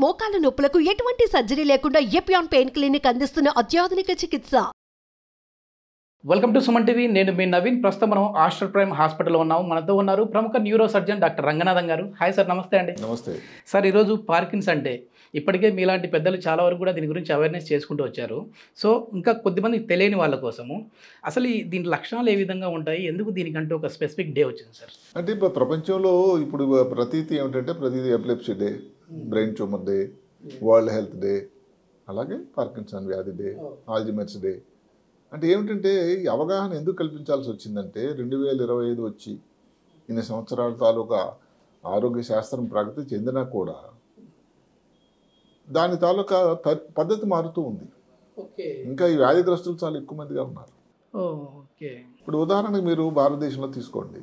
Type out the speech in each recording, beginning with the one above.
మోకాల నొప్పులకు ఎటువంటి సర్జరీ లేకుండా ఎపియాన్ పెయిన్ క్లినిక్ అందిస్తున్న అత్యాధునిక చికిత్స. Welcome to Suman TV. నేను మీ నవీన్. ప్రస్తుతం మనం ఆస్టర్ ప్రైమ్ హాస్పిటల్లో ఉన్నాము. మనతో ఉన్నారు ప్రముఖ న్యూరో సర్జన్ డాక్టర్ రంగనాథన్ గారు. హాయ్ సార్, నమస్తే అండి. నమస్తే సార్, ఈరోజు పార్కిన్స్ అంటే ఇప్పటికే మీలాంటి పెద్దలు చాలా వరకు కూడా దీని గురించి అవేర్నెస్ చేసుకుంటూ వచ్చారు. సో ఇంకా కొద్దిమందికి తెలియని వాళ్ళ కోసము అసలు దీని లక్షణాలు ఏ విధంగా ఉంటాయి, ఎందుకు దీనికంటే ఒక స్పెసిఫిక్ డే వచ్చింది సార్? అంటే ఇప్పుడు ప్రపంచంలో ఇప్పుడు ప్రతీది ఏమిటంటే ప్రతిదీ epilepsy day, brain tumour day, world health day, అలాగే పార్కిన్సన్ వ్యాధి డే, ఆల్జిమర్స్ డే. అంటే ఏమిటంటే ఈ అవగాహన ఎందుకు కల్పించాల్సి వచ్చిందంటే 2025 వచ్చి ఇన్ని సంవత్సరాల తాలూకా ఆరోగ్య శాస్త్రం ప్రగతి చెందినా కూడా దాని తాలూకా పద్ధతి మారుతూ ఉంది. ఇంకా ఈ వ్యాధిగ్రస్తులు చాలా ఎక్కువ మందిగా ఉన్నారు. ఇప్పుడు ఉదాహరణకు మీరు భారతదేశంలో తీసుకోండి.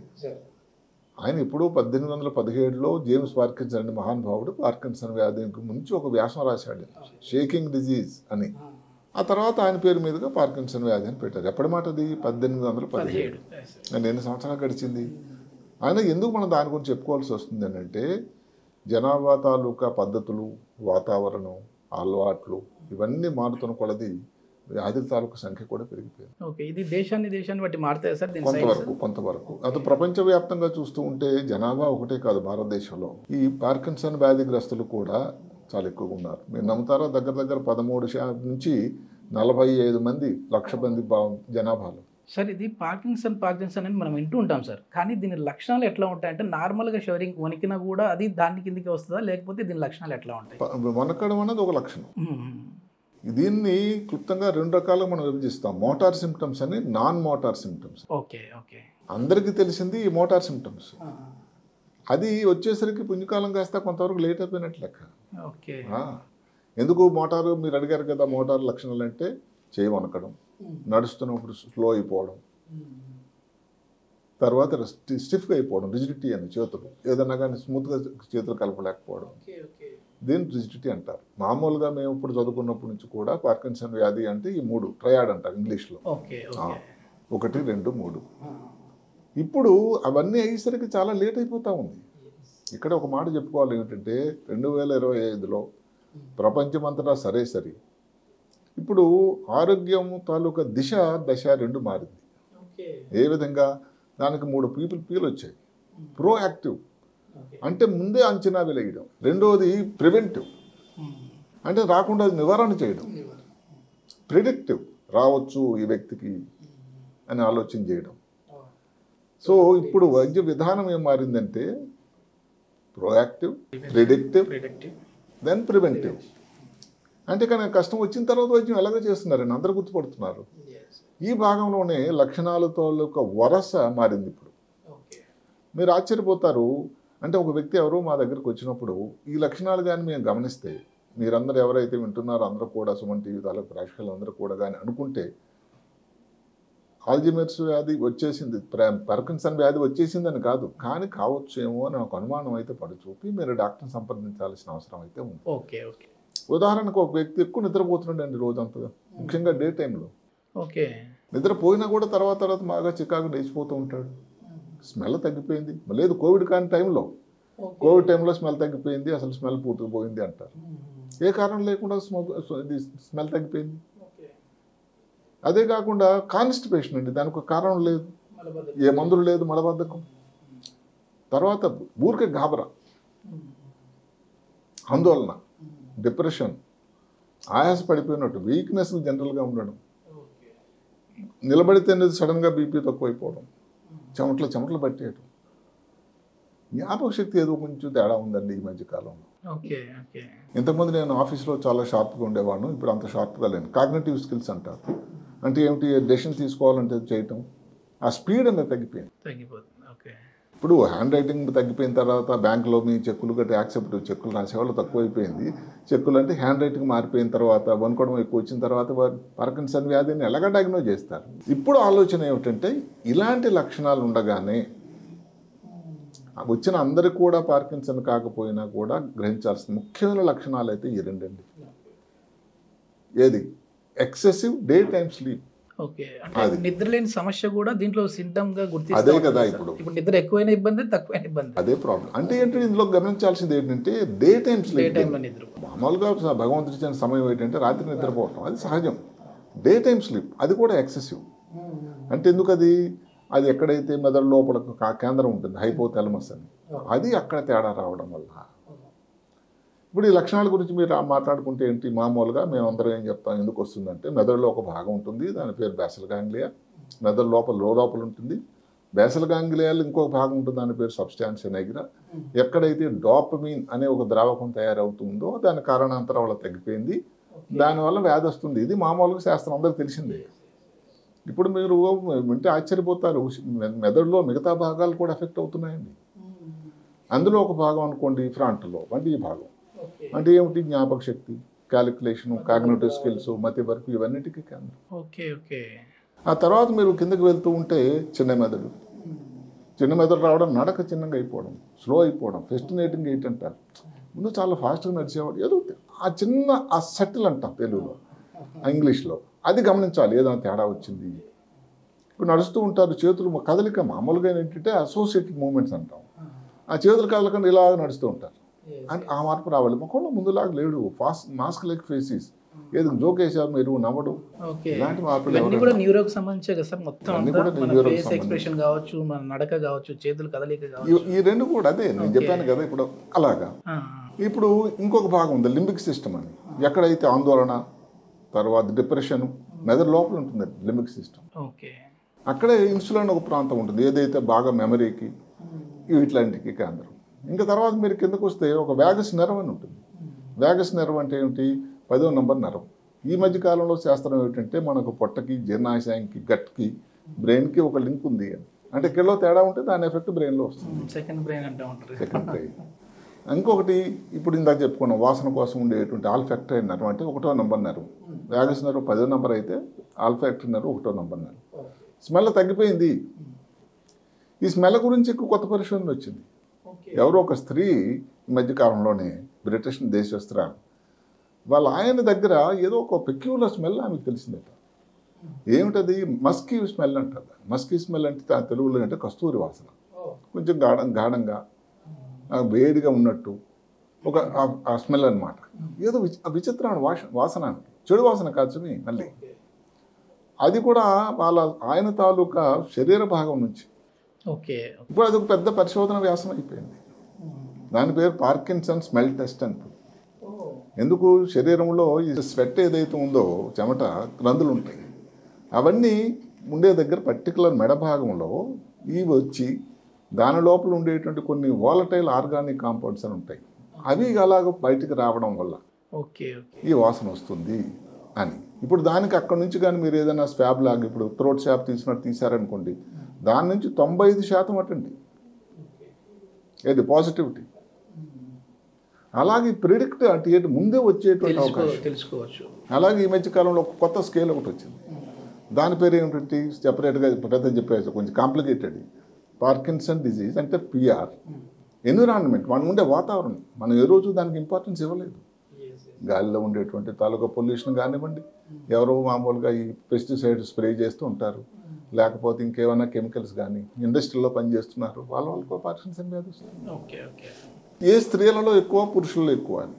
ఆయన ఇప్పుడు 1817లో జేమ్స్ పార్కిన్సన్ అనే మహానుభావుడు పార్కిన్సన్ వ్యాధి గురించి ఒక వ్యాసం రాశాడు, షేకింగ్ డిజీజ్ అని. ఆ తర్వాత ఆయన పేరు మీదుగా పార్కిన్సన్ వ్యాధి అని పెట్టారు. ఎప్పటి మాట అది? 1817. అండ్ ఎన్ని సంవత్సరాలు గడిచింది. ఆయన ఎందుకు మనం దాని గురించి చెప్పుకోవాల్సి వస్తుంది అని అంటే జనాభా తాలూకా పద్ధతులు, వాతావరణం, అలవాట్లు ఇవన్నీ మారుతున్న కొలది వ్యాధుల తాలూకా సంఖ్య కూడా పెరిగిపోయింది. ఓకే, ఇది దేశాన్ని బట్టి మారుతాయి సార్? కొంతవరకు అది ప్రపంచవ్యాప్తంగా చూస్తూ ఉంటే జనాభా ఒకటే కాదు, భారతదేశంలో ఈ పార్కిన్సన్ వ్యాధిగ్రస్తులు కూడా చాలా ఎక్కువగా ఉన్నారు. మీరు నమ్ముతారా? దగ్గర 13 నుంచి 45 మంది లక్ష మంది జనాభాలో. సార్, ఇది పార్కిన్సన్ అని మనం వింటూ ఉంటాం సార్, కానీ దీని లక్షణాలు ఎట్లా ఉంటాయంటే నార్మల్గా షవరింగ్ వణికినా కూడా అది దాని కిందకి వస్తుందా, లేకపోతే దీని లక్షణాలు ఎట్లా ఉంటాయి? వణకడం అనేది ఒక లక్షణం. దీన్ని క్లుప్తంగా 2 రకాలుగా మనం విభజిస్తాం, మోటార్ సిమ్టమ్స్ అని, non motor symptoms. Okay okay, అందరికీ తెలిసింది ఈ మోటార్ సిమ్టమ్స్. అది వచ్చేసరికి పుణ్యకాలం కాస్త కొంతవరకు లేట్ అయిపోయినట్లు లెక్క. ఓకే, ఎందుకు మోటారు మీరు అడిగారు కదా, మోటార్ లక్షణాలు అంటే చేయి వణకడం, నడుస్తున్నప్పుడు స్లో అయిపోవడం, తర్వాత స్టిఫ్గా అయిపోవడం, రిజిడిటీ అని, చేతులు ఏదన్నా కానీ స్మూత్గా చేతులు కలపలేకపోవడం, దీన్ని రిజిడిటీ అంటారు. మామూలుగా మేము ఇప్పుడు చదువుకున్నప్పటి నుంచి కూడా పార్కిన్సన్ వ్యాధి అంటే ఈ 3 ట్రయాడ్ అంటారు ఇంగ్లీష్లో. 1, 2, 3. ఇప్పుడు అవన్నీ అయ్యేసరికి చాలా లేట్ అయిపోతూ ఉంది. ఇక్కడ ఒక మాట చెప్పుకోవాలి ఏమిటంటే 2025లో ప్రపంచమంతటా సరే ఇప్పుడు ఆరోగ్యం తాలూకా దశ 2 మారింది. ఏ విధంగా? దానికి 3 పీలు వచ్చాయి. ప్రోయాక్టివ్ అంటే ముందే అంచనా వెలగడం, రెండోది ప్రివెంటివ్ అంటే రాకుండా నివారణ చేయడం, ప్రిడిక్టివ్ రావచ్చు ఈ వ్యక్తికి అని ఆలోచన చేయడం. సో ఇప్పుడు వైద్య విధానం ఏం మారిందంటే ప్రోయాక్టివ్, ప్రిడిక్టివ్, దెన్ ప్రివెంటివ్. అంటే కానీ కష్టం వచ్చిన తర్వాత వైద్యం ఎలాగో చేస్తున్నారని అందరూ గుర్తుపడుతున్నారు. ఈ భాగంలోనే లక్షణాలతో ఒక వరస మారింది. ఇప్పుడు మీరు ఆశ్చర్యపోతారు. అంటే ఒక వ్యక్తి ఎవరో మా దగ్గరకు వచ్చినప్పుడు ఈ లక్షణాలు కానీ మేము గమనిస్తే, మీరందరూ ఎవరైతే వింటున్నారో అందరూ కూడా, సుమన్ టీవీ తాలూకు ప్రేక్షకులు అందరూ కూడా కానీ అనుకుంటే ఆల్జిమర్స్ వ్యాధి వచ్చేసింది, పార్కిన్సన్ వ్యాధి వచ్చేసిందని కాదు, కానీ కావచ్చేమో అని ఒక అనుమానం అయితే పడిచూపి మీరు డాక్టర్ని సంప్రదించాల్సిన అవసరం అయితే ఉంది. Okay okay. ఉదాహరణకు ఒక వ్యక్తి ఎక్కువ నిద్రపోతున్నాడండి రోజంతా, ముఖ్యంగా డే టైంలో. ఓకే, నిద్రపోయినా కూడా తర్వాత బాగా చికాకు లేచిపోతూ ఉంటాడు. స్మెల్ తగ్గిపోయింది, లేదు కోవిడ్ కాని టైంలో, కోవిడ్ టైంలో స్మెల్ తగ్గిపోయింది, అసలు స్మెల్ పూర్తిగా పోయింది అంటారు. ఏ కారణం లేకుండా స్మెల్ తగ్గిపోయింది. అదే కాకుండా కాన్స్టిపేషన్ అండి, దానికి ఒక కారణం లేదు, ఏ మందులు లేదు, మలబద్ధకం. తర్వాత ఊరికే గాబరా, ఆందోళన, డిప్రెషన్, ఆయాస పడిపోయినట్టు, వీక్నెస్ జనరల్గా ఉండడం, నిలబడితే సడన్గా బీపీ తక్కువైపోవడం, చెమటలు పట్టేయడం. జ్ఞాపక శక్తి ఏదో కొంచెం తేడా ఉందండి ఈ మధ్యకాలంలో. ఇంతకుముందు నేను ఆఫీస్లో చాలా షార్ప్గా ఉండేవాడిను, ఇప్పుడు అంత షార్ప్గా లేను. కాగ్నిటివ్ స్కిల్స్ అంటారు. అంటే ఏమిటి? డెసిషన్ తీసుకోవాలంటే చేయటం, ఆ స్పీడ్ అనేది తగ్గిపోయింది. ఇప్పుడు హ్యాండ్ రైటింగ్ తగ్గిపోయిన తర్వాత బ్యాంకులో మీ చెక్కులు గట్టి యాక్సెప్ట్ చెక్కులు రాసేవాళ్ళు తక్కువైపోయింది. చెక్కులు అంటే హ్యాండ్ రైటింగ్ మారిపోయిన తర్వాత, వనుకోవడం ఎక్కువ వచ్చిన తర్వాత పార్కిన్సన్ వ్యాధిని ఎలాగ డయాగ్నోజ్ చేస్తారు. ఇప్పుడు ఆలోచన ఏమిటంటే ఇలాంటి లక్షణాలు ఉండగానే వచ్చిన అందరికి కూడా పార్కిన్సన్ కాకపోయినా కూడా గ్రహించాల్సిన ముఖ్యమైన లక్షణాలు అయితే ఈ 2 అండి. ఏది? Excessive day time sleep. Okay, అంటే నిద్ర లేని సమస్య కూడా దీంట్లో సింటమ్ గా గుర్తిస్తాం. అదే కదా ఇప్పుడు నిద్ర ఎక్కువైన ఇబ్బంది, తక్కువైన ఇబ్బంది, అదే ప్రాబ్లం. అంటే ఏంటంటే ఇందులో గమనించాల్సింది ఏంటంటే డే టైమ్ స్లీప్. మామూలుగా భగవంతుడి ఇచ్చిన సమయం ఏంటంటే రాత్రి నిద్రపోవటం, అది సహజం. డే టైమ్ స్లీప్ అది కూడా ఎక్సెసివ్. అంటే ఎందుకు అది ఎక్కడైతే మెదడు లోపల కేంద్రం ఉంటుంది హైపోథాలమస్ అని, అది అక్కడ తేడా రావడం వల్ల. ఇప్పుడు ఈ లక్షణాల గురించి మీరు మాట్లాడుకుంటే ఏంటి, మామూలుగా మేమందరం ఏం చెప్తాం, ఎందుకు వస్తుందంటే మెదడులో ఒక భాగం ఉంటుంది, దాని పేరు బేసల్ గాంగ్లియా. మెదడు లోపల ఉంటుంది. బేసల్ గాంగ్లియాలో ఇంకొక భాగం ఉంటుంది, దాని పేరు సబ్స్టాన్షియా నిగ్రా. ఎక్కడైతే డోపమిన్ అనే ఒక ద్రావకం తయారవుతుందో దాని కారణాంతరం వల్ల తగ్గిపోయింది, దానివల్ల వ్యాధి వస్తుంది. ఇది మామూలుగా శాస్త్రం అందరికీ తెలిసిందే. ఇప్పుడు మీరు వింటే ఆశ్చర్యపోతారు, మెదడులో మిగతా భాగాలు కూడా ఎఫెక్ట్ అవుతున్నాయండి. అందులో ఒక భాగం అనుకోండి ఫ్రంట్లో, అంటే ఈ భాగం అంటే ఏమిటి, జ్ఞాపక శక్తి, క్యాలిక్యులేషన్, కాగ్నిటివ్ స్కిల్స్, మతిమరుపు, ఇవన్నిటికీ కేంద్రం. Okay okay. ఆ తర్వాత మీరు కిందకి వెళ్తూ ఉంటే చిన్న మెదడు రావడం, నడక చిన్నగా అయిపోవడం, స్లో అయిపోవడం, ఫెస్టినేటింగ్ ఎయిట్ అంటారు. ముందు చాలా ఫాస్ట్గా నడిచేవాడు, ఏదో ఆ సెటిల్ అంటాం తెలుగులో, ఇంగ్లీష్లో. అది గమనించాలి, ఏదైనా తేడా వచ్చింది. ఇప్పుడు నడుస్తూ ఉంటారు, చేతులు కదలిక మామూలుగా ఏంటంటే అసోసియేటెడ్ మూమెంట్స్ అంటాం. ఆ చేతులు కదలకుండా ఇలాగ నడుస్తూ ఉంటారు, అంటే ఆ మార్పు రావాలి. ముఖంలో ముందులాగా లేడు, మాస్క్ లైక్ ఫేసెస్, ఏదో జోక్ వేసారు మీరు, నవ్వడు, ఇలాంటి మార్పులు కూడా న్యూరోకి సంబంధించే కదా సార్ మొత్తం. ఫేస్ ఎక్స్ప్రెషన్ కావచ్చు, మన నడక కావచ్చు, చేతులు కదలిక కావచ్చు, ఈ రెండు కూడా అదే నేను చెప్పాను కదా. ఇప్పుడు అలాగా ఇప్పుడు ఇంకొక భాగం ఉంది లింబిక్ సిస్టమ్ అని, ఎక్కడైతే ఆందోళన, తర్వాత డిప్రెషన్, మెదడు లోపల ఉంటుంది లింబిక్ సిస్టమ్. ఓకే. అక్కడే ఇన్సులిన్ ఒక ప్రాంతం ఉంటుంది, ఏదైతే బాగా మెమరీకి ఇట్లాంటికి కేంద్రం. ఇంకా తర్వాత మీరు కిందకు వస్తే ఒక వ్యాగస్ నెర్వ్ అని ఉంటుంది. వ్యాగస్ నెర్వ్ అంటే ఏమిటి, 10వ నంబర్ నెర్వ్. ఈ మధ్య కాలంలో శాస్త్రం ఏమిటంటే మనకు పొట్టకి, జీర్ణాశయానికి, గట్కి, బ్రెయిన్కి ఒక లింక్ ఉంది అని. అంటే కిలో తేడా ఉంటే దాని ఎఫెక్ట్ బ్రెయిన్లో వస్తుంది, సెకండ్ బ్రెయిన్ అంటే ఉంటారు. Second brain. ఇంకొకటి ఇప్పుడు ఇందాక చెప్పుకున్నాం, వాసన కోసం ఉండేటువంటి ఆల్ఫాక్టరీ నెర్వ్ అంటే 1వ నంబర్ నెర్వ్. వ్యాగస్ నెర్వ్ 10వ నంబర్ అయితే ఆల్ఫాక్టరీ నెర్వ్ 1వ నంబర్ నెర్వ్. స్మెల్ తగ్గిపోయింది. ఈ స్మెల్ గురించి ఎక్కువ కొత్త పరిశోధన వచ్చింది. ఎవరో ఒక స్త్రీ ఈ మధ్యకాలంలోనే, బ్రిటిష్ దేశస్తురాలు, వాళ్ళ ఆయన దగ్గర ఏదో ఒక పెక్యులర్ స్మెల్ ఆమెకు తెలిసిందట. ఏమిటది, మస్కీ స్మెల్ అంటారు. మస్కీ స్మెల్ అంటే తెలుగులో అంటే కస్తూరి వాసన, కొంచెం గాఢంగా వేడిగా ఉన్నట్టు ఒక ఆ స్మెల్ అనమాట. ఏదో విచిత్రమైన వాసన, చెడు వాసన కాదు మళ్ళీ. అది కూడా వాళ్ళ ఆయన తాలూకా శరీర భాగం నుంచి. ఓకే. ఇప్పుడు అది ఒక పెద్ద పరిశోధన వ్యాసం అయిపోయింది. దాని పేరు పార్కిన్సన్ స్మెల్ టెస్ట్ అంటారు. ఎందుకు, శరీరంలో ఈ స్వెట్ ఏదైతే ఉందో, చెమట గ్రంథులు ఉంటాయి, అవన్నీ ఉండే దగ్గర పర్టికులర్ మెడ భాగంలో ఇవి వచ్చి దాని లోపల ఉండేటువంటి కొన్ని వాలటైల్ ఆర్గానిక్ కాంపౌండ్స్ అని ఉంటాయి, అవి అలాగ బయటికి రావడం వల్ల ఈ వాసన వస్తుంది అని. ఇప్పుడు దానికి అక్కడి నుంచి కానీ మీరు ఏదైనా స్వాబ్ లాగా, ఇప్పుడు థ్రోట్ స్వాబ్ తీసారనుకోండి, దాని నుంచి 95% అటండి ఏది పాజిటివిటీ. అలాగే ప్రిడిక్ట్ అంటే ఏంటి, ముందే వచ్చేటువంటి అవకాశం తెలుసుకోవచ్చు. అలాగే ఈ మధ్య కాలంలో ఒక కొత్త స్కేల్ ఒకటి వచ్చింది, దాని పేరు ఏమిటంటే సెపరేట్గా పెద్ద చెప్పేసి కొంచెం కాంప్లికేటెడ్. పార్కిన్సన్ డిజీజ్ అంటే పిఆర్. ఎన్విరాన్మెంట్, మనం ఉండే వాతావరణం, మనం ఏ రోజు దానికి ఇంపార్టెన్స్ ఇవ్వలేదు. గాలిలో ఉండేటువంటి తాలూకా పొల్యూషన్ కానివ్వండి, ఎవరో మామూలుగా ఈ పెస్టిసైడ్ స్ప్రే చేస్తూ ఉంటారు, లేకపోతే ఇంకేమైనా కెమికల్స్ కానీ ఇండస్ట్రీలో పనిచేస్తున్నారు, వాళ్ళకు పార్కిన్సన్ వ్యాధి వస్తుంది. ఏ స్త్రీలలో ఎక్కువ, పురుషుల్లో ఎక్కువ అని.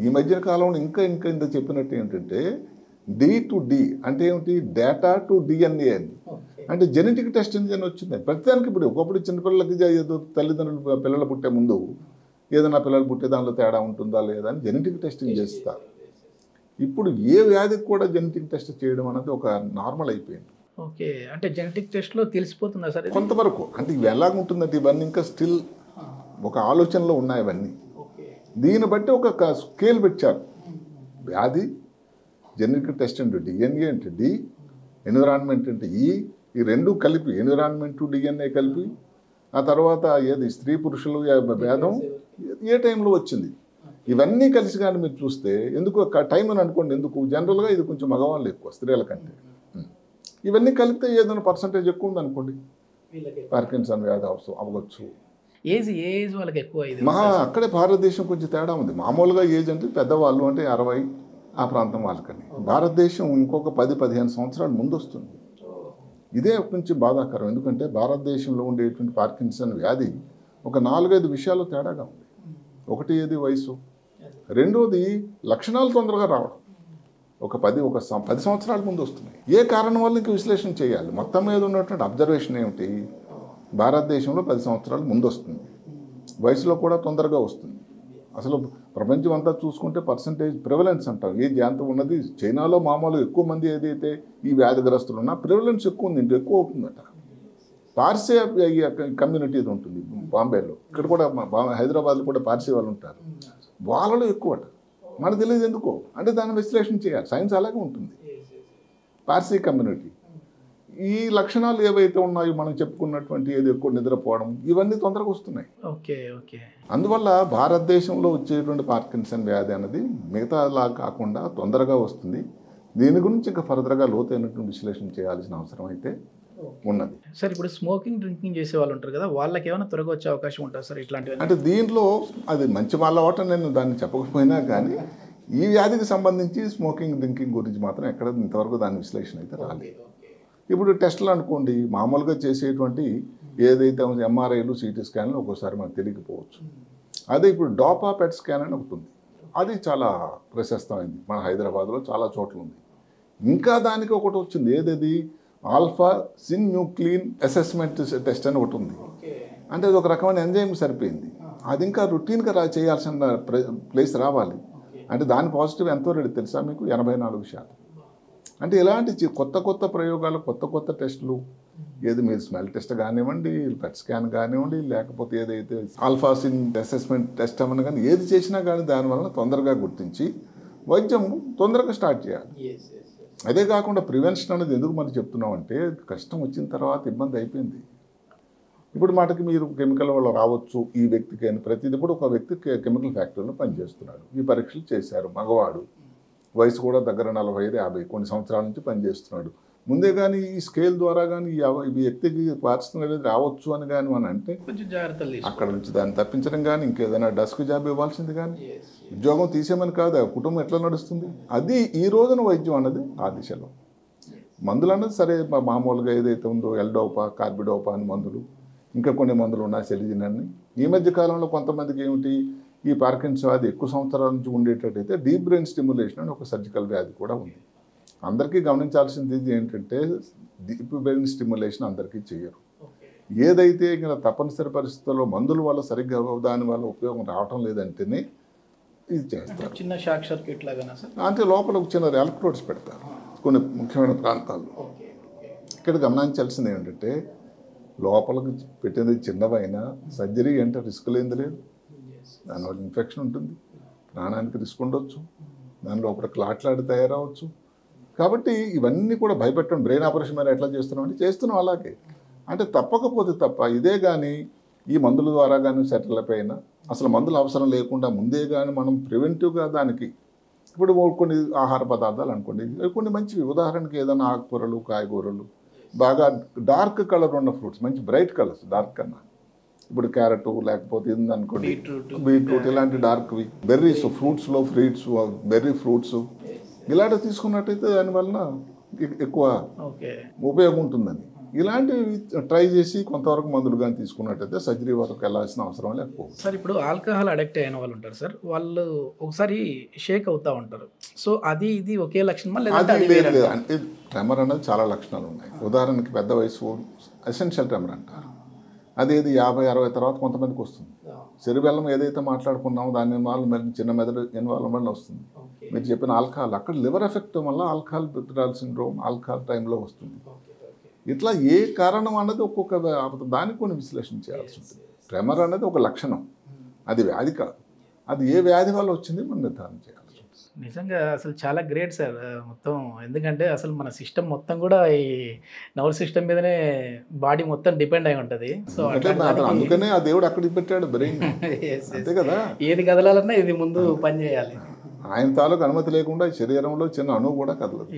ఈ మధ్య కాలంలో ఇంకా ఇంత చెప్పినట్టు ఏంటంటే డి టు డి అంటే ఏమిటి, డేటా టు డిఎన్ఏ అని. అంటే జెనెటిక్ టెస్టింగ్ అని వచ్చింది ప్రతిదానికి. ఇప్పుడు ఒకప్పుడు చిన్నపిల్లలకి ఏదో తల్లిదండ్రులు పిల్లలు పుట్టే ముందు ఏదైనా పిల్లలు పుట్టే దానిలో తేడా ఉంటుందా లేదా అని జెనెటిక్ టెస్టింగ్ చేస్తారు. ఇప్పుడు ఏ వ్యాధికి కూడా జెనెటిక్ టెస్ట్ చేయడం అనేది ఒక నార్మల్ అయిపోయింది. ఓకే. అంటే జెనెటిక్ టెస్ట్లో తెలిసిపోతుందా సార్ కొంతవరకు? అంటే ఇవి ఎలాగుంటుందంటే ఇవన్నీ ఇంకా స్టిల్ ఒక ఆలోచనలో ఉన్నాయి ఇవన్నీ. దీన్ని బట్టి ఒక స్కేల్ పెట్టారు. వ్యాధి, జెనెటిక్ టెస్ట్ అంటే డిఎన్ఏ అంటే డి, ఎన్విరాన్మెంట్ అంటే ఈ రెండు కలిపి, ఎన్విరాన్మెంట్ డిఎన్ఏ కలిపి, ఆ తర్వాత ఏది స్త్రీ పురుషులు భేదం ఏ టైంలో వచ్చింది, ఇవన్నీ కలిసి కానీ మీరు చూస్తే, ఎందుకు టైం అని అనుకోండి, ఎందుకు జనరల్గా ఇది కొంచెం మగవాళ్ళు ఎక్కువ స్త్రీల కంటే, ఇవన్నీ కలిపితే ఏదైనా పర్సంటేజ్ ఎక్కువ ఉంది అనుకోండి, పార్కిన్సన్ వ్యాధి అవ్వచ్చు. ఏజ్ వాళ్ళకి ఎక్కువ. అక్కడే భారతదేశం కొంచెం తేడా ఉంది. మామూలుగా ఏజ్ అంటే పెద్దవాళ్ళు అంటే 60 ఆ ప్రాంతం వాళ్ళకని. భారతదేశం ఇంకొక 10-15 సంవత్సరాల ముందు వస్తుంది. ఇదే కొంచెం బాధాకరం, ఎందుకంటే భారతదేశంలో ఉండేటువంటి పార్కిన్సన్ వ్యాధి ఒక 4-5 విషయాలు తేడాగా ఉంది. ఒకటి ఏది, వయసు, రెండోది లక్షణాలు తొందరగా రావడం. ఒక 10 సంవత్సరాల ముందు వస్తున్నాయి. ఏ కారణం వల్ల ఇంక విశ్లేషణ చేయాలి? మొత్తం మీద ఉన్నటువంటి అబ్జర్వేషన్ ఏమిటి? భారతదేశంలో 10 సంవత్సరాల ముందు వస్తుంది, వయసులో కూడా తొందరగా వస్తుంది. అసలు ప్రపంచం అంతా చూసుకుంటే పర్సంటేజ్ ప్రివలెన్స్ అంటాం, ఏజ్ ఎంత ఉన్నది. చైనాలో మామూలుగా ఎక్కువ మంది ఏదైతే ఈ వ్యాధిగ్రస్తులు ఉన్నా ప్రివలెన్స్ ఎక్కువ ఉంది, ఇంటి ఎక్కువ అవుతుందట. పార్సీ కమ్యూనిటీ ఇది ఉంటుంది బాంబేలో, ఇక్కడ కూడా హైదరాబాద్లో కూడా పార్సీ వాళ్ళు ఉంటారు, వాళ్ళలో ఎక్కువట. మనకు తెలియదు ఎందుకో, అంటే దాన్ని విశ్లేషణ చేయాలి. సైన్స్ అలాగే ఉంటుంది. పార్సీ కమ్యూనిటీ ఈ లక్షణాలు ఏవైతే ఉన్నాయో మనం చెప్పుకున్నటువంటి ఏది ఎక్కువ నిద్రపోవడం, ఇవన్నీ తొందరగా వస్తున్నాయి. Okay okay. అందువల్ల భారతదేశంలో వచ్చేటువంటి పార్కిన్సన్ వ్యాధి అనేది మిగతాలా కాకుండా తొందరగా వస్తుంది. దీని గురించి ఇంకా ఫర్దర్గా లోతైనటువంటి విశ్లేషణ చేయాల్సిన అవసరం అయితే ఉన్నది. సార్ ఇప్పుడు స్మోకింగ్ డ్రింకింగ్ చేసే వాళ్ళు ఉంటారు కదా, వాళ్ళకి ఏమైనా త్వరగా వచ్చే అవకాశం ఉంటుంది సార్ ఇట్లాంటివి? అంటే దీంట్లో అది మంచి వాళ్ళ వాట నేను దాన్ని చెప్పకపోయినా కానీ ఈ వ్యాధికి సంబంధించి స్మోకింగ్ డ్రింకింగ్ గురించి మాత్రం ఎక్కడ ఇంతవరకు దాని విశ్లేషణ అయితే రాలేదు. ఇప్పుడు టెస్టులు అనుకోండి, మామూలుగా చేసేటువంటి ఏదైతే ఎంఆర్ఐలు సిటీ స్కాన్లు ఒక్కోసారి మనకు తెలియకపోవచ్చు. అదే ఇప్పుడు డాపా పెట్ స్కాన్ అని ఒకటి ఉంది, అది చాలా ప్రశస్తమైంది, మన హైదరాబాద్లో చాలా చోట్ల ఉంది. ఇంకా దానికి ఒకటి వచ్చింది, ఏదది ఆల్ఫా సిన్యూక్లిన్ అసెస్మెంట్ టెస్ట్ అని ఒకటి ఉంది. అంటే అది ఒక రకమైన ఎంజైమ్ సరిపోయింది, అది ఇంకా రొటీన్గా చేయాల్సిన ప్లేస్ రావాలి. అంటే దాని పాజిటివ్ ఎంతో రెడీ తెలుసా మీకు? 84%. అంటే ఇలాంటి కొత్త ప్రయోగాలు, కొత్త టెస్టులు, ఏది మీరు స్మెల్ టెస్ట్ కానివ్వండి, పెట్ స్కాన్ కానివ్వండి, లేకపోతే ఏదైతే ఆల్ఫాసిన్ అసెస్మెంట్ టెస్ట్ అవ్వని కానీ ఏది చేసినా కానీ దానివల్ల తొందరగా గుర్తించి వైద్యం తొందరగా స్టార్ట్ చేయాలి. అదే కాకుండా ప్రివెన్షన్ అనేది ఎందుకు మనం చెప్తున్నామంటే, కష్టం వచ్చిన తర్వాత ఇబ్బంది అయిపోయింది. ఇప్పుడు మాటకి మీరు కెమికల్ వల్ల రావచ్చు ఈ వ్యక్తికి అని ప్రతిదీ. ఇప్పుడు ఒక వ్యక్తి కెమికల్ ఫ్యాక్టరీలో పనిచేస్తున్నాడు, ఈ పరీక్షలు చేశారు, మగవాడు, వయసు కూడా దగ్గర 45-50 కొన్ని సంవత్సరాల నుంచి పనిచేస్తున్నాడు. ముందే కానీ ఈ స్కేల్ ద్వారా కానీ ఈ వ్యక్తికి పార్సల్ అనేది రావచ్చు అని కానీ మనం అంటే కొంచెం జాగ్రత్తలు అక్కడ నుంచి దాన్ని తప్పించడం కానీ ఇంకేదైనా డస్క్ జాబ్ ఇవ్వాల్సింది కానీ, ఉద్యోగం తీసేమని కాదు, కుటుంబం ఎట్లా నడుస్తుంది? అది ఈ రోజున వైద్యం అన్నది ఆ దిశలో. మందులు అన్నది సరే మామూలుగా ఏదైతే ఉందో ఎల్డోపా, కార్బిడోపా అని మందులు, ఇంకా కొన్ని మందులు ఉన్నాయి, సెలిజిన్ అని. ఈ మధ్య కాలంలో కొంతమందికి ఏమిటి, ఈ పార్కిన్సన్ వ్యాధి ఎక్కువ సంవత్సరాల నుంచి ఉండేటట్టయితే డీప్ బ్రెయిన్ స్టిమ్యులేషన్ అని ఒక సర్జికల్ వ్యాధి కూడా ఉంది. అందరికీ గమనించాల్సింది ఏంటంటే, డీప్ బ్రెయిన్ స్టిమ్యులేషన్ అందరికీ చేయరు. ఏదైతే ఇంకా తప్పనిసరి పరిస్థితుల్లో మందుల వల్ల సరిగ్గా దాని వల్ల ఉపయోగం రావటం లేదంటేనే ఇది చేస్తారు. చిన్న షాక్ సర్క్యూట్ లాగా సార్, అంటే లోపల ఒక చిన్న ఎలక్ట్రోడ్స్ పెడతారు కొన్ని ముఖ్యమైన ప్రాంతాల్లో. ఇక్కడ గమనించాల్సింది ఏంటంటే, లోపలికి పెట్టినది చిన్నవైనా సర్జరీ అంటే రిస్క్ లేనిది లేదు. దానివల్ల ఇన్ఫెక్షన్ ఉంటుంది, ప్రాణానికి రిస్క్ ఉండొచ్చు, దాని లోపల క్లాట్లాడి తయారవచ్చు. కాబట్టి ఇవన్నీ కూడా భయపెట్టడం. బ్రెయిన్ ఆపరేషన్ మీద ఎట్లా చేస్తున్నాం అంటే చేస్తున్నాం అలాగే. అంటే తప్పకపోతే తప్ప ఇదే కానీ ఈ మందుల ద్వారా కానీ సెటిల్ అయిపోయినా అసలు మందులు అవసరం లేకుండా ముందే కానీ మనం ప్రివెంటివ్గా దానికి ఇప్పుడు కొన్ని ఆహార పదార్థాలు అనుకోండి, కొన్ని మంచివి, ఉదాహరణకి ఏదైనా ఆకుకూరలు, కాయగూరలు, బాగా డార్క్ కలర్ ఉన్న ఫ్రూట్స్, మంచి బ్రైట్ కలర్స్, డార్క్ కన్నా ఇప్పుడు క్యారెట్ లేకపోతే ఇది అనుకోండి బీట్రూట్, ఇలాంటి డార్క్వి, బెర్రీస్, ఫ్రూట్స్లో బెర్రీ ఫ్రూట్స్ ఇలాంటివి తీసుకున్నట్టయితే దానివలన ఎక్కువ ఉపయోగం ఉంటుందని. ఇలాంటివి ట్రై చేసి కొంతవరకు మందులు కానీ తీసుకున్నట్టయితే సర్జరీ వరకు వెళ్ళాల్సిన అవసరం లేకపోతుంది. సార్ ఇప్పుడు ఆల్కహాల్ అడిక్ట్ అయిన వాళ్ళు ఉంటారు సార్, వాళ్ళు ఒకసారి షేక్ అవుతూ ఉంటారు. సో అది ఇది ఒకే లక్షణమా లేదా? అంటే ట్రెమర్ అనేది చాలా లక్షణాలు ఉన్నాయి. ఉదాహరణకి పెద్ద వయసు ఎసెన్షియల్ ట్రెమర్ అంటారు, అదేది 50-60 తర్వాత కొంతమందికి వస్తుంది. సెరిబెల్లం ఏదైతే మాట్లాడుకున్నామో దాని ఇన్వాల్వ్మెంట్, చిన్న మెదడు ఇన్వాల్వ్మెంట్ వస్తుంది. మీరు చెప్పిన ఆల్కహాల్, అక్కడ లివర్ ఎఫెక్ట్ వల్ల ఆల్కహాల్ విత్డ్రాల్ సిండ్రోమ్ ఆల్కహాల్ టైంలో వస్తుంది. ఇట్లా ఏ కారణం అన్నది ఒక్కొక్క దానికి కొన్ని విశ్లేషణ చేయాల్సి ఉంటుంది. ట్రెమర్ అనేది ఒక లక్షణం, అది వ్యాధి కాదు. అది ఏ వ్యాధి వల్ల వచ్చింది మనం నిర్ధారణ చేయాలి. నిజంగా అసలు చాలా గ్రేట్ సార్ మొత్తం. ఎందుకంటే అసలు మన సిస్టమ్ మొత్తం కూడా ఈ నర్వ్ సిస్టమ్ మీదనే బాడీ మొత్తం డిపెండ్ అయి ఉంటుంది. సో అందుకనే ఆ దేవుడు అక్కడికి పెట్టాడు బ్రెయిన్, అంతే కదా. ఏది కదలాలన్నా ఇది ముందు పని చేయాలి. ఆయన తాలూకు అనుమతి లేకుండా శరీరంలో చిన్న అణువు కూడా కదలదు.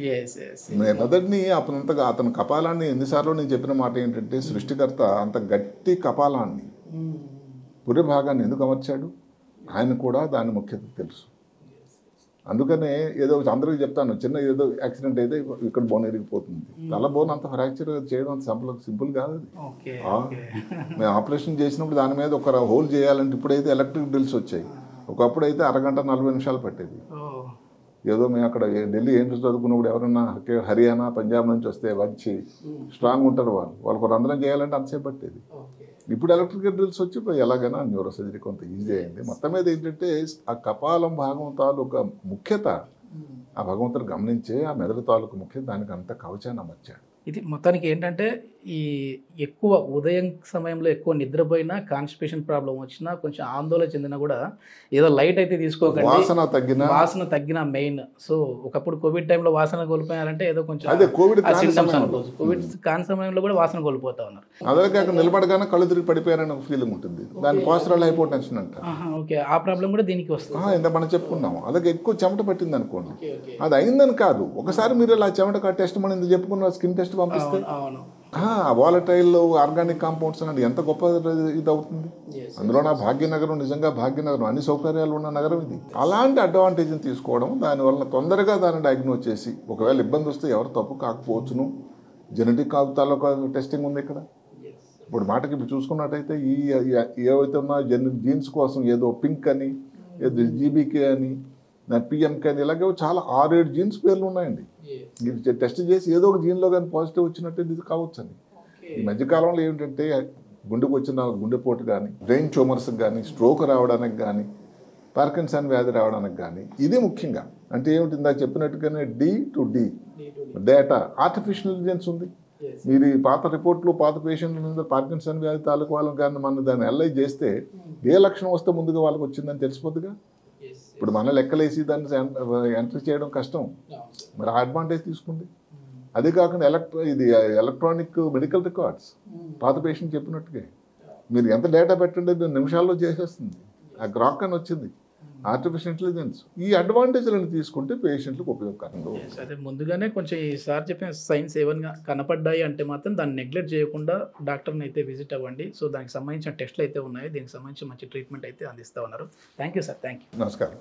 మెదడుని అతని కపాలాన్ని ఎన్నిసార్లు నేను చెప్పిన మాట ఏంటంటే, సృష్టికర్త అంత గట్టి కపాలాన్ని పురి భాగాన్ని ఎందుకు అమర్చాడు? ఆయన కూడా దాని ముఖ్యత తెలుసు. అందుకనే ఏదో అందరికీ చెప్తాను, చిన్న ఏదో యాక్సిడెంట్ అయితే ఇక్కడ బోన్ ఎరిగిపోతుంది, తల బోన్ అంత ఫ్రాక్చర్ చేయడం అంత సింపుల్ కాదు అది. మేము ఆపరేషన్ చేసినప్పుడు దాని మీద ఒక హోల్ చేయాలంటే ఇప్పుడైతే ఎలక్ట్రిక్ డ్రిల్స్ వచ్చాయి, ఒకప్పుడు అయితే అరగంట 40 నిమిషాలు పట్టేది. ఏదో మేము అక్కడ ఢిల్లీ ఎయిమ్స్ చదువుకున్నప్పుడు ఎవరన్నా హర్యానా పంజాబ్ నుంచి వస్తే వచ్చి స్ట్రాంగ్ ఉంటారు వాళ్ళకు రంధ్రం చేయాలంటే అంతసేపు పట్టేది. ఇప్పుడు ఎలక్ట్రికల్ డ్రిల్స్ వచ్చి ఎలాగైనా న్యూరో సర్జరీ కొంత ఈజీ అయింది. మొత్తం మీద ఏంటంటే ఆ కపాలం భాగం తాలూకా ముఖ్యత ఆ భగవంతుడు గమనించే ఆ మెదడు తాలూకు ముఖ్యత దానికి అంత కవచాన్ని అమర్చాడు. ఇది మొత్తానికి ఏంటంటే ఈ ఎక్కువ ఉదయం సమయంలో ఎక్కువ నిద్రపోయినా కాన్స్టిపేషన్ ప్రాబ్లం వచ్చినా కొంచెం ఆందోళన చెందినా కూడా ఏదో లైట్ అయితే తీసుకోకండి. వాసన తగ్గిన మెయిన్. సో ఒకప్పుడు కోవిడ్ టైంలో వాసన కోల్పోయారంటే ఏదో కొంచెం అదే కోవిడ్ కాని సమయంలో కూడా వాసన కోల్పోతా ఉన్నారు. అదే కాక నిలబడగానే కళ్ళు తిరిగి పడిపోయారని ఒక ఫీలింగ్ ఉంటుంది. దాని పోస్టరల్ హైపోటెన్షన్ అంట. ఓకే, ఆ ప్రాబ్లం కూడా దీనికి వస్తుంది. ఇంత మనం చెప్పుకున్నాము. అలాగే ఎక్కువ చెమట పట్టింది అనుకోండి, అది అయిందని కాదు. ఒకసారి మీరు ఇలా చెమట టెస్ట్ మనం ఇంత చెప్పుకున్న స్కిన్ టెస్ట్ పంపిస్తే వాలటైల్ ఆర్గానిక్ కాంపౌండ్స్ అనేది ఎంత గొప్ప ఇది అవుతుంది. అందులో నా భాగ్యనగరం నిజంగా భాగ్యనగరం, అన్ని సౌకర్యాలు ఉన్న నగరం ఇది. అలాంటి అడ్వాంటేజ్ని తీసుకోవడం, దానివల్ల తొందరగా దాన్ని డయాగ్నోస్ చేసి ఒకవేళ ఇబ్బంది వస్తే ఎవరు తప్పు కాకపోవచ్చును. జెనెటిక్ తాలూకా టెస్టింగ్ ఉంది ఇక్కడ. ఇప్పుడు మాటకి ఇప్పుడు చూసుకున్నట్టయితే ఈ ఏవైతే ఉన్నా జీన్స్ కోసం ఏదో పింక్ అని, ఏదో జీబీకే అని, పిఎంకే అని, ఇలాగే చాలా 6-7 జీన్స్ పేర్లు ఉన్నాయండి. ఇది టెస్ట్ చేసి ఏదో ఒక జీన్లో కానీ పాజిటివ్ వచ్చినట్టు ఇది కావచ్చు అని. ఈ మధ్యకాలంలో ఏమిటంటే గుండెకు వచ్చిన గుండెపోటు కానీ, బ్రెయిన్ ట్యూమర్స్కి కానీ, స్ట్రోక్ రావడానికి కానీ, పార్కిన్సన్ వ్యాధి రావడానికి కానీ ఇది ముఖ్యంగా. అంటే ఏమిటి, ఇందాక చెప్పినట్టుగానే D to D data, artificial intelligence ఉంది. మీరు ఈ పాత రిపోర్ట్లు పాత పేషెంట్ల మీద పార్కిన్సన్ వ్యాధి తాలూకు వాళ్ళని కానీ మనం దాన్ని అనలైజ్ చేస్తే ఏ లక్షణం వస్తే ముందుగా వాళ్ళకి వచ్చిందని తెలిసిపోతుందిగా. ఇప్పుడు మన లెక్కలేసి దాన్ని ఎంట్రీ చేయడం కష్టం. మరి ఆ అడ్వాంటేజ్ తీసుకుంది. అదే కాకుండా ఎలక్ట్రానిక్ మెడికల్ రికార్డ్స్ పాత పేషెంట్ చెప్పినట్టుగా మీరు ఎంత డేటా పెట్టండి నిమిషాల్లో చేసేస్తుంది. ఆ గ్రాక్ అని వచ్చింది, ఆర్టిఫిషియల్ ఇంటెలిజెన్స్. ఈ అడ్వాంటేజ్లను తీసుకుంటే పేషెంట్లకు ఉపయోగకరంగా. అదే ముందుగానే కొంచెం ఈసారి చెప్పిన సైన్స్ ఏమైనా కనపడ్డాయి అంటే మాత్రం దాన్ని నెగ్లెక్ట్ చేయకుండా డాక్టర్ని అయితే విజిట్ అవ్వండి. సో దానికి సంబంధించిన టెస్ట్లు అయితే ఉన్నాయి, దీనికి సంబంధించి మంచి ట్రీట్మెంట్ అయితే అందిస్తూ ఉన్నారు. Thank you sir. Thank you. నమస్కారం.